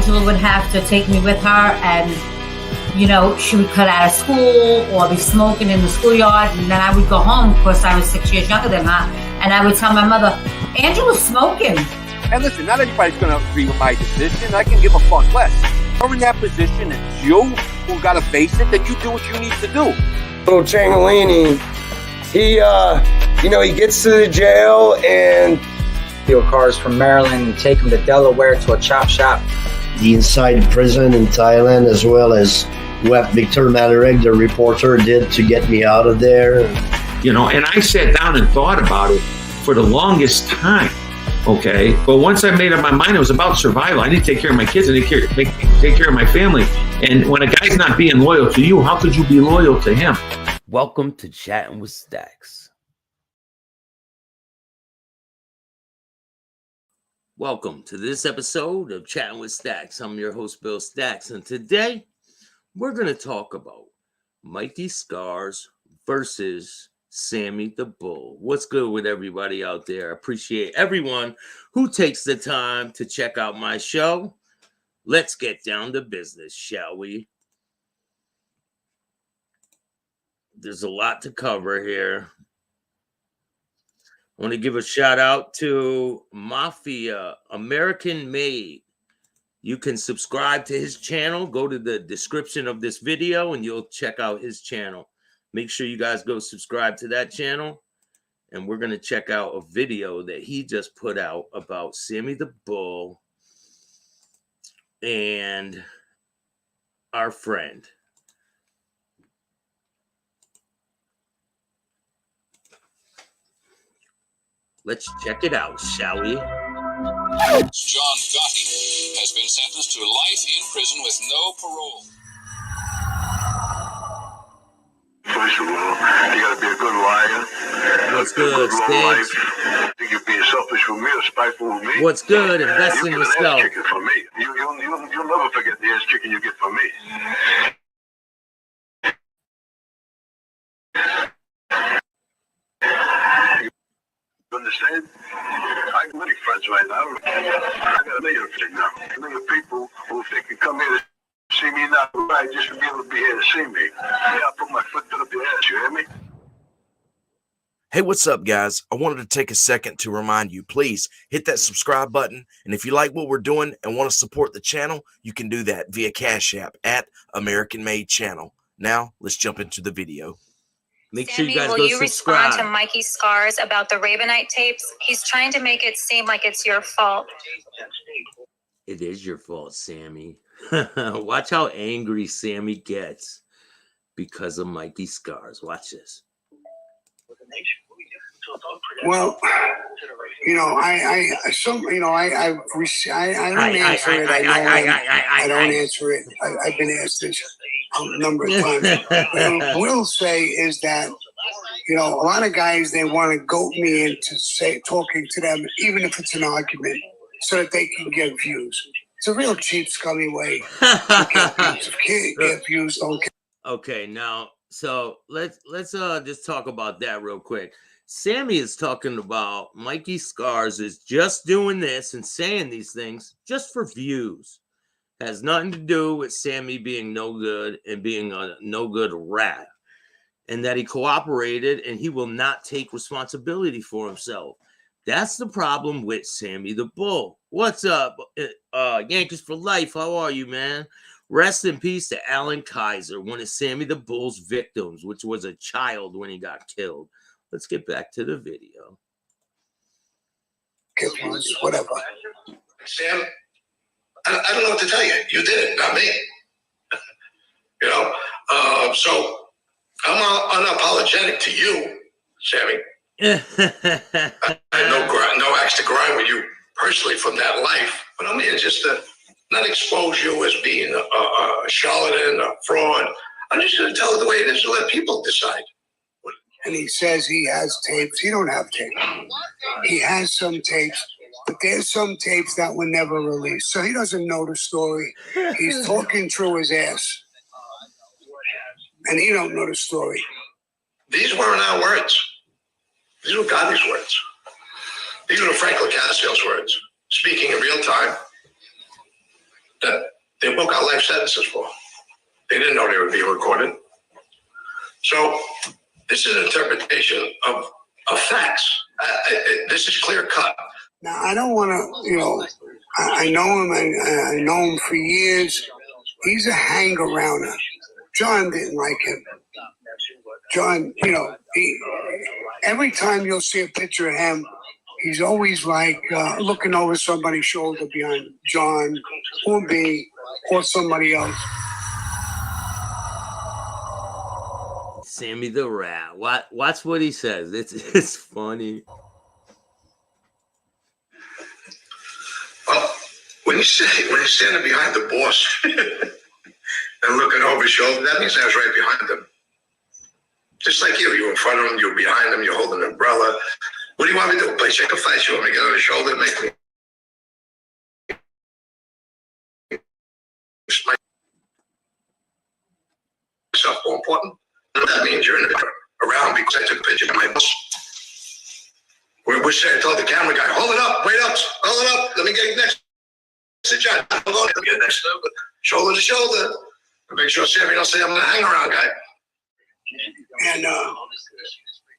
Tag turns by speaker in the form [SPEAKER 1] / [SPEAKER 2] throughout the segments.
[SPEAKER 1] Angela would have to take me with her, and you know, she would cut out of school or be smoking in the schoolyard, and then I would go home. Of course, I was 6 years younger than her, and I would tell my mother, Angela's smoking.
[SPEAKER 2] And listen, not everybody's going to agree with my decision. I can give a fuck less. You're in that position, it's you who got to face it, then you do what you need to do.
[SPEAKER 3] Little Changolini, he gets to the jail and
[SPEAKER 4] steal cars from Maryland and take them to Delaware to a chop shop.
[SPEAKER 5] The inside prison in Thailand, as well as what Victor Malarek, the reporter, did to get me out of there.
[SPEAKER 6] And I sat down and thought about it for the longest time, okay? But once I made up my mind, it was about survival. I need to take care of my kids and take care of my family. And when a guy's not being loyal to you, how could you be loyal to him?
[SPEAKER 7] Welcome to Chattin with Staxx. Welcome to this episode of Chattin with Staxx. I'm your host, Bill Staxx, and today we're going to talk about Mikey Scars versus Sammy the Bull. What's good with everybody out there? I appreciate everyone who takes the time to check out my show. Let's get down to business, shall we? There's a lot to cover here. I want to give a shout out to Mafia, American Made. You can subscribe to his channel. Go to the description of this video and you'll check out his channel. Make sure you guys go subscribe to that channel. And we're going to check out a video that he just put out about Sammy the Bull and our friend. Let's check it out, shall we?
[SPEAKER 8] John Gotti has been sentenced to life in prison with no parole.
[SPEAKER 9] First of all, you gotta be a good liar.
[SPEAKER 7] What's good, Staxx?
[SPEAKER 9] I think you're being selfish with me or spiteful with me.
[SPEAKER 7] What's good? Invest in yourself.
[SPEAKER 9] You get an ass kicking from me. You'll never forget the ass kicking you get from me. Understand? I got many friends right now. I got a million now. A million people who if they can come here to see me now, right, just to be able to be here to see me. Yeah, I put my foot to the ass, you hear me?
[SPEAKER 10] Hey, what's up, guys? I wanted to take a second to remind you, please hit that subscribe button. And if you like what we're doing and want to support the channel, you can do that via Cash App at American Made Channel. Now, let's jump into the video.
[SPEAKER 7] Make sure you guys
[SPEAKER 11] will
[SPEAKER 7] go
[SPEAKER 11] you
[SPEAKER 7] subscribe.
[SPEAKER 11] Respond to Mikey Scars about the Ravenite tapes? He's trying to make it seem like it's your fault.
[SPEAKER 7] It is your fault, Sammy. Watch how angry Sammy gets because of Mikey Scars. Watch this.
[SPEAKER 12] Well, I don't answer it. I don't answer it. I've been asked this a number of times. What I will say is that, a lot of guys, they want to goat me into talking to them, even if it's an argument, so that they can get views. It's a real cheap, scummy way to get views. If you can't get views, don't get.
[SPEAKER 7] Okay, now, so let's just talk about that real quick. Sammy is talking about Mikey Scars is just doing this and saying these things just for views. Has nothing to do with Sammy being no good and being a no good rat. And that he cooperated and he will not take responsibility for himself. That's the problem with Sammy the Bull. What's up, Yankees for life? How are you, man? Rest in peace to Alan Kaiser, one of Sammy the Bull's victims, which was a child when he got killed. Let's get back to the video.
[SPEAKER 12] Whatever.
[SPEAKER 9] Sam, I don't know what to tell you. You did it, not me. So I'm unapologetic to you, Sammy. I have no axe to grind with you personally from that life, but I'm here just to not expose you as being a charlatan, a fraud. I'm just going to tell it the way it is and let people decide.
[SPEAKER 12] And he says he has tapes. He don't have tapes. He has some tapes, but there's some tapes that were never released. So he doesn't know the story. He's talking through his ass. And he don't know the story.
[SPEAKER 9] These weren't our words. These were Gandhi's words. These were Frank Lacasio's words, speaking in real time. that they book out life sentences for. They didn't know they were being recorded. So this is an interpretation of facts. This is clear cut.
[SPEAKER 12] Now, I don't want to, you know, I know him, I know him for years. He's a hang-arounder. John didn't like him. John, you know, every time you'll see a picture of him, he's always like looking over somebody's shoulder behind John or me or somebody else.
[SPEAKER 7] Sammy the Rat. Watch what he says. It's funny.
[SPEAKER 9] Well, when you're standing behind the boss and looking over his shoulder, that means I was right behind him. Just like you were in front of him, you were behind him, you're holding an umbrella. What do you want me to do? Play chicken fights? You want me to get on his shoulder and make me myself more important? That means you're in around because I took a picture of my boss. Which I told the camera guy, hold it up, wait up, hold it up, let me get next to John. Hold on, let me get next to him, shoulder to shoulder. Make sure Sammy don't say I'm a hang around guy.
[SPEAKER 12] And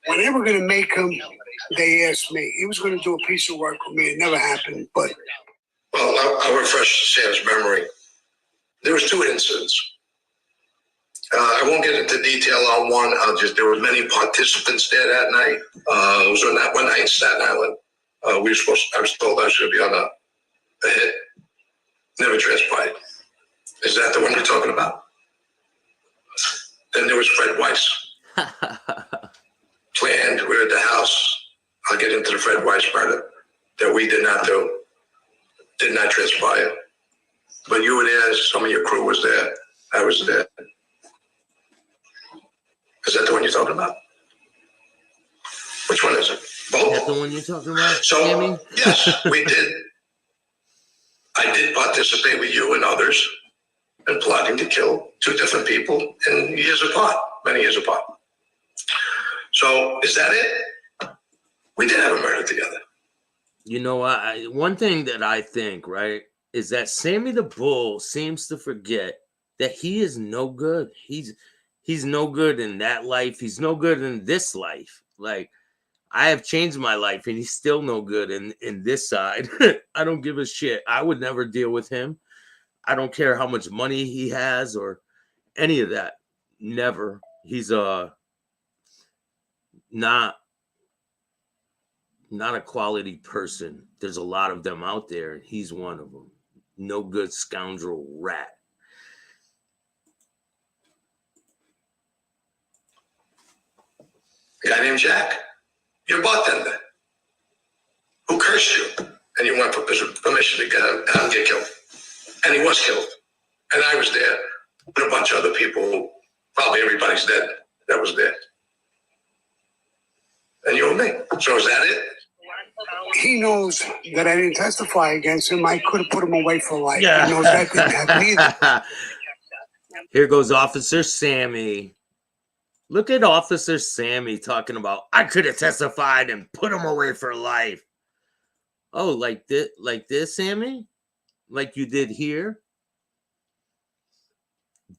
[SPEAKER 12] when they were going to make him, they asked me. He was going to do a piece of work with me. It never happened, but...
[SPEAKER 9] Well, I'll refresh Sam's memory. There was 2 incidents. I won't get into detail on one. There were many participants there that night. It was on that one night in Staten Island. I was told I was going to be on a hit. Never transpired. Is that the one you're talking about? Then there was Fred Weiss. Planned. We were at the house. I'll get into the Fred Weiss murder that we did not do. Did not transpire. But you were there. Some of your crew was there. I was there. Is that the one you're talking about? Which one is it? Both?
[SPEAKER 7] Is that the one you're talking about?
[SPEAKER 9] So,
[SPEAKER 7] Sammy?
[SPEAKER 9] yes, we did. I did participate with you and others in plotting to kill 2 different people in years apart, many years apart. So, is that it? We did have a murder together.
[SPEAKER 7] You know, one thing that I think, right, is that Sammy the Bull seems to forget that he is no good. He's no good in that life. He's no good in this life. Like, I have changed my life, and he's still no good in this side. I don't give a shit. I would never deal with him. I don't care how much money he has or any of that. Never. He's not a quality person. There's a lot of them out there, and he's one of them. No good scoundrel rat.
[SPEAKER 9] A guy named Jack, your bartender, who cursed you, and you went for permission to get him and get killed. And he was killed. And I was there, and a bunch of other people, probably everybody's dead that was there. And you and me. So is that it?
[SPEAKER 12] He knows that I didn't testify against him. I could have put him away for life. He knows that didn't happen either.
[SPEAKER 7] Here goes Officer Sammy. Look at Officer Sammy talking about, I could have testified and put him away for life. Oh, like this, Sammy? Like you did here?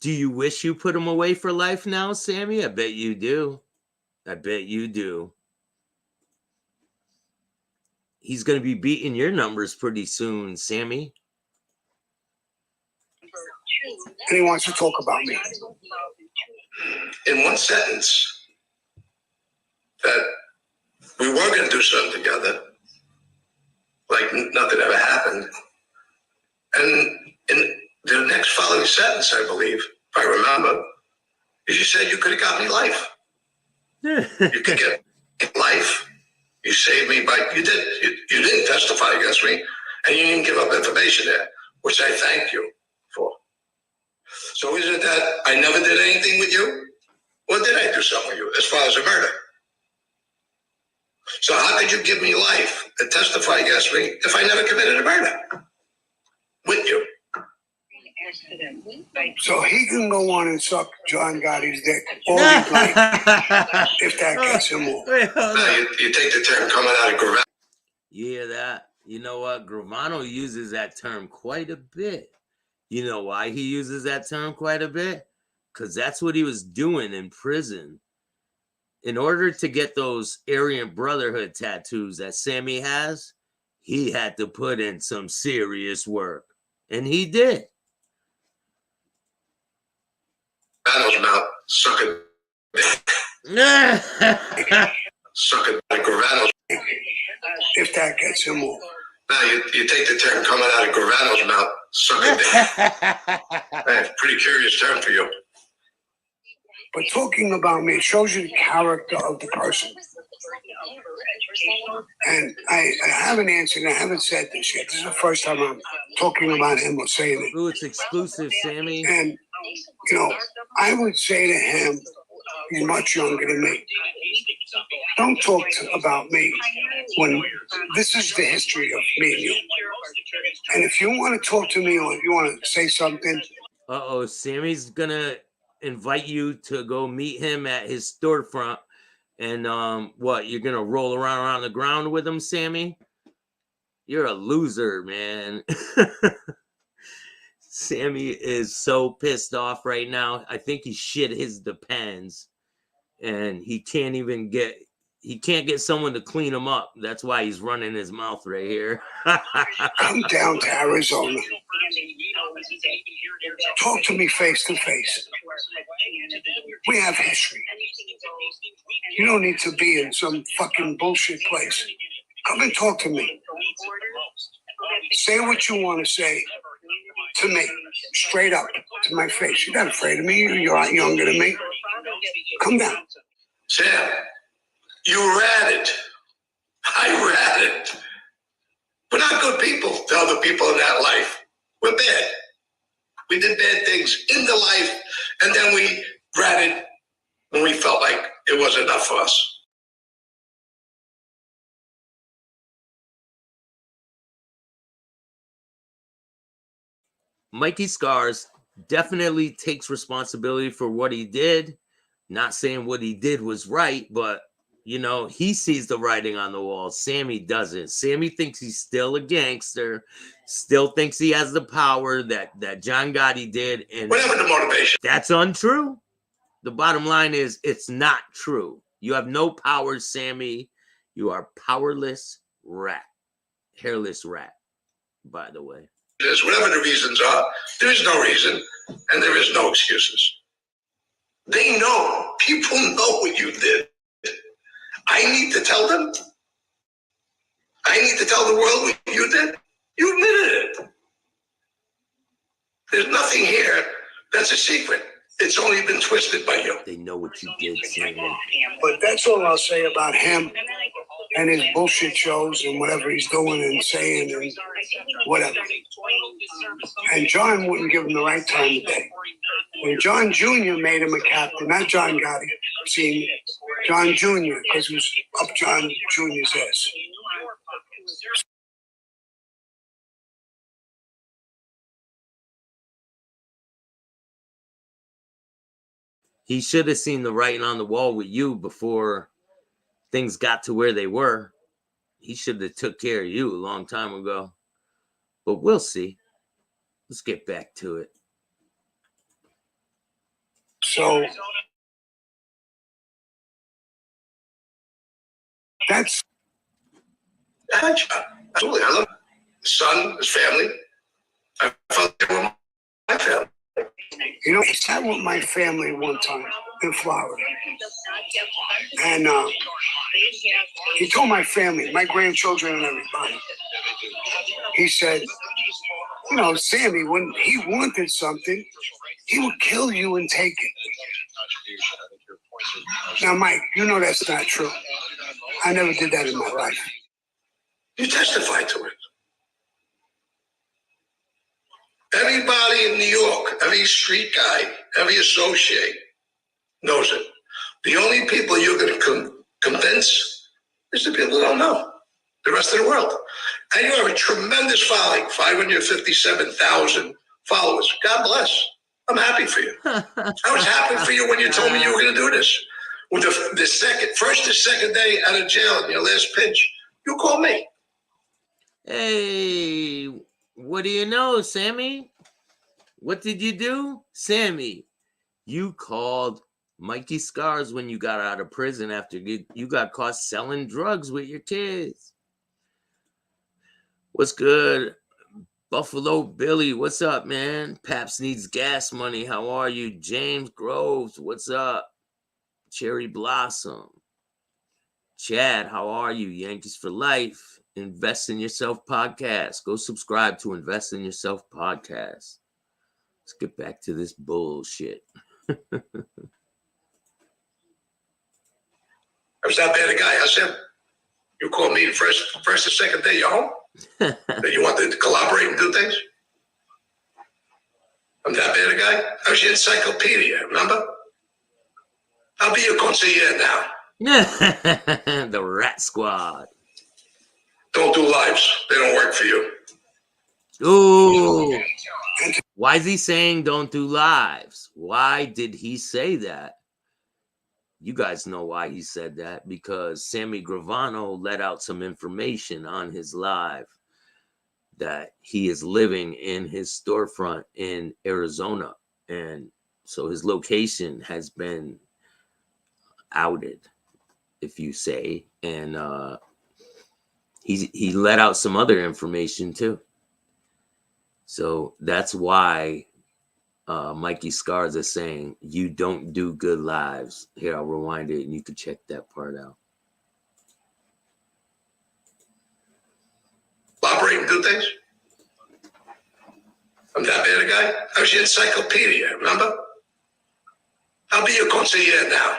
[SPEAKER 7] Do you wish you put him away for life now, Sammy? I bet you do. I bet you do. He's going to be beating your numbers pretty soon, Sammy.
[SPEAKER 12] And he wants to talk about me.
[SPEAKER 9] In one sentence, that we were going to do something together, like nothing ever happened. And in the next following sentence, I believe, if I remember, is you said you could have got me life. You could get life. You saved me by, you didn't testify against me, and you didn't give up information there, which I thank you for. So is it that I never did anything with you? Or did I do something with you as far as a murder? So how could you give me life and testify against me if I never committed a murder with you?
[SPEAKER 12] So he can go on and suck John Gotti's dick all he'd like, if that gets him off.
[SPEAKER 9] You take the term coming out of Gravano.
[SPEAKER 7] Yeah, that. You know what? Gravano uses that term quite a bit. You know why he uses that term quite a bit? Because that's what he was doing in prison. In order to get those Aryan Brotherhood tattoos that Sammy has, he had to put in some serious work. And he did.
[SPEAKER 9] Gravano's mouth, sucking. Sucking Gravano's. If that gets him off. Now you take the term coming out of Gravano's mouth, sucking dick. Pretty curious term for you. But talking about me, it shows you the character of the person. And I haven't answered, I haven't said this yet. This is the first time I'm talking about him or saying it.
[SPEAKER 7] Ooh, it's exclusive, Sammy.
[SPEAKER 9] And, you know, I would say to him, he's much younger than me. Don't talk about me when this is the history of me and you. And if you want to talk to me or if you want to say something.
[SPEAKER 7] Uh-oh, Sammy's going to invite you to go meet him at his storefront. And what, you're going to roll around on the ground with him, Sammy? You're a loser, man. Sammy is so pissed off right now. I think he shit his Depends. And he can't get someone to clean him up. That's why he's running his mouth right here.
[SPEAKER 9] Come down to Arizona. Talk to me face to face. We have history. You don't need to be in some fucking bullshit place. Come and talk to me. Say what you want to say to me, straight up to my face. You're not afraid of me. You're younger than me. Come down. Sam, you ratted. I ratted. We're not good people to other people in that life. We're bad. We did bad things in the life, and then we ratted when we felt like it wasn't enough for us.
[SPEAKER 7] Mikey Scars definitely takes responsibility for what he did. Not saying what he did was right, but, you know, he sees the writing on the wall. Sammy doesn't. Sammy thinks he's still a gangster, still thinks he has the power that John Gotti did. And
[SPEAKER 9] whatever the motivation.
[SPEAKER 7] That's untrue. The bottom line is it's not true. You have no power, Sammy. You are powerless rat. Hairless rat, by the way.
[SPEAKER 9] Whatever the reasons are, there is no reason and there is no excuses. They know. People know what you did. I need to tell them. I need to tell the world what you did. You admitted it. There's nothing here that's a secret. It's only been twisted by you.
[SPEAKER 7] They know what you did, Sammy.
[SPEAKER 9] But that's all I'll say about him and his bullshit shows and whatever he's doing and saying and whatever. And John wouldn't give him the right time of day. When John Jr. made him a captain, not John Gotti, Sr., John Jr., because he was up John Jr.'s ass.
[SPEAKER 7] He should have seen the writing on the wall with you before things got to where they were. He should have took care of you a long time ago. But we'll see. Let's get back to it.
[SPEAKER 9] So that's absolutely. I love his son, his family. I felt they were my family. You know, he sat with my family one time in Florida. And he told my family, my grandchildren and everybody, he said, you know, Sammy, when he wanted something, he would kill you and take it. Now, Mike, you know that's not true. I never did that in my life. You testified to it. Everybody in New York, every street guy, every associate knows it. The only people you're going to convince is the people who don't know. The rest of the world. And you have a tremendous following, 557,000 followers. God bless. I'm happy for you. I was happy for you when you told me you were going to do this. With the first or second day out of jail in your last pinch, you called me.
[SPEAKER 7] Hey, what do you know, Sammy? What did you do? Sammy, you called Mikey Scars when you got out of prison after you got caught selling drugs with your kids. What's good? Buffalo Billy, what's up, man? Paps needs gas money. How are you? James Groves, what's up? Cherry Blossom. Chad, how are you? Yankees for Life. Invest in Yourself podcast. Go subscribe to Invest in Yourself podcast. Let's get back to this bullshit.
[SPEAKER 9] I was that bad a guy. I said, you called me the first and second day you're home? That you wanted to collaborate and do things? I'm that bad a guy? I was your encyclopedia, remember? I'll be your conseiller now.
[SPEAKER 7] The Rat Squad.
[SPEAKER 9] Don't do lives. They don't work for you.
[SPEAKER 7] Ooh. Why is he saying don't do lives? Why did he say that? You guys know why he said that, because Sammy Gravano let out some information on his live that he is living in his storefront in Arizona. And so his location has been outed, if you say. And he let out some other information too. So that's why Mikey Scars is saying you don't do good lives. Here, I'll rewind it and you can check that part out.
[SPEAKER 9] Collaborate and do things? I'm that bad a guy? I was your encyclopedia, remember? I'll be your conseiller now.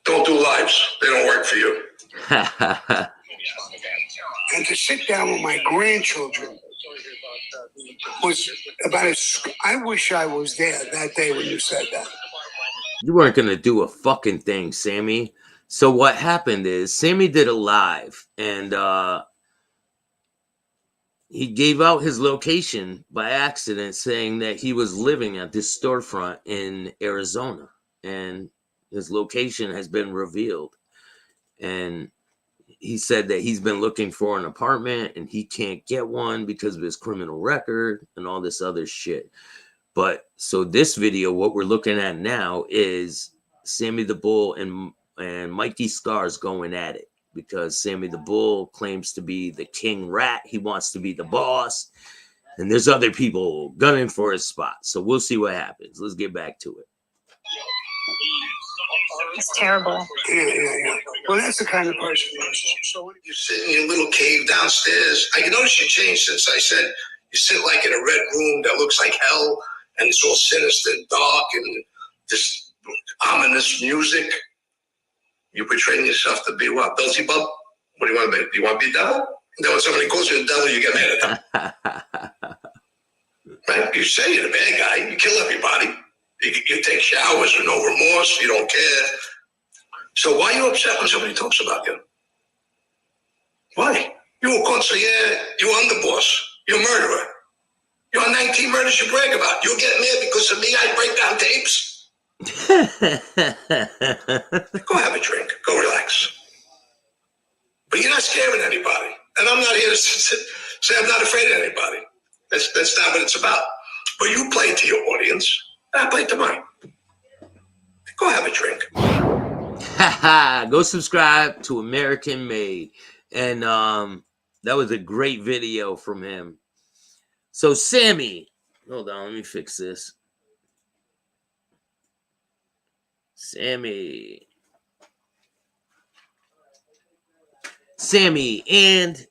[SPEAKER 9] Don't do lives. They don't work for you.
[SPEAKER 12] And to sit down with my grandchildren was about as... I wish I was there that day when you said that.
[SPEAKER 7] You weren't going to do a fucking thing, Sammy. So what happened is Sammy did a live and he gave out his location by accident, saying that he was living at this storefront in Arizona, and his location has been revealed. And he said that he's been looking for an apartment and he can't get one because of his criminal record and all this other shit. But so this video, what we're looking at now is Sammy the Bull and Mikey Scars going at it, because Sammy the Bull claims to be the king rat. He wants to be the boss. And there's other people gunning for his spot. So we'll see what happens. Let's get back to it.
[SPEAKER 11] It's terrible.
[SPEAKER 12] Yeah. Well, that's the kind of person.
[SPEAKER 9] So you sit in your little cave downstairs. I noticed you changed since I said you sit like in a red room that looks like hell, and it's all sinister, dark, and this ominous music. You're portraying yourself to be what? Beelzebub? What do you want to be? Do you want to be a devil? And then when somebody calls you a devil, you get mad at them. Right? You say you're the bad guy. You kill everybody. You take showers with no remorse. You don't care. So why are you upset when somebody talks about you? Why? You're a conseiller. You're underboss. You're a murderer. You're on 19 murders you brag about. You'll get mad because of me. I break down tapes. Go have a drink. Go relax. But you're not scaring anybody. And I'm not here to say I'm not afraid of anybody. That's not what it's about. But you play to your audience. I play to mine. Go have a drink.
[SPEAKER 7] Go subscribe to American Made. And that was a great video from him. So Sammy, hold on, let me fix this. Sammy and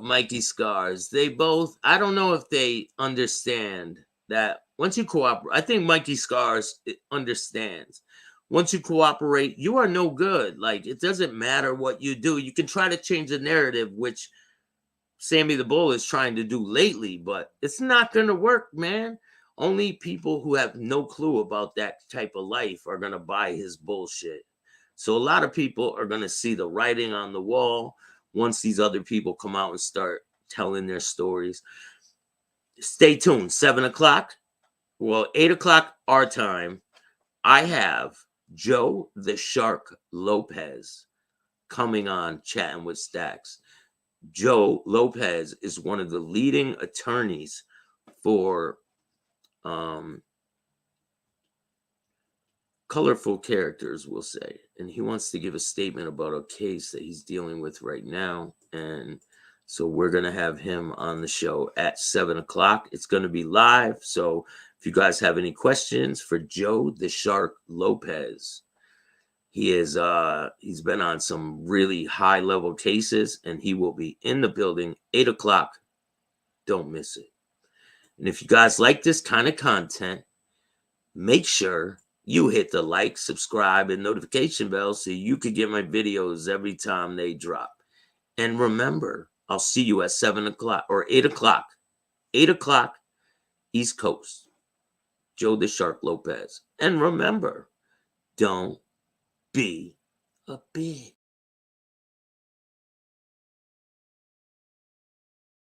[SPEAKER 7] Mikey Scars, they both, I don't know if they understand that once you cooperate, I think Mikey Scars understands. Once you cooperate, you are no good. Like, it doesn't matter what you do. You can try to change the narrative, which Sammy the Bull is trying to do lately, but it's not going to work, man. Only people who have no clue about that type of life are going to buy his bullshit. So a lot of people are going to see the writing on the wall once these other people come out and start telling their stories. Stay tuned. 7 o'clock. Well, 8 o'clock our time. I have Joe the Shark Lopez coming on Chatting with Staxx. Joe Lopez is one of the leading attorneys for colorful characters, we'll say. And he wants to give a statement about a case that he's dealing with right now. And so we're going to have him on the show at 7 o'clock. It's going to be live. So if you guys have any questions for Joe the Shark Lopez, he's been on some really high level cases, and he will be in the building 8 o'clock. Don't miss it. And if you guys like this kind of content, make sure you hit the like, subscribe, and notification bell so you can get my videos every time they drop. And remember, I'll see you at 7 o'clock or 8 o'clock. 8 o'clock, East Coast. Joe the Shark Lopez. And remember, don't be a bitch.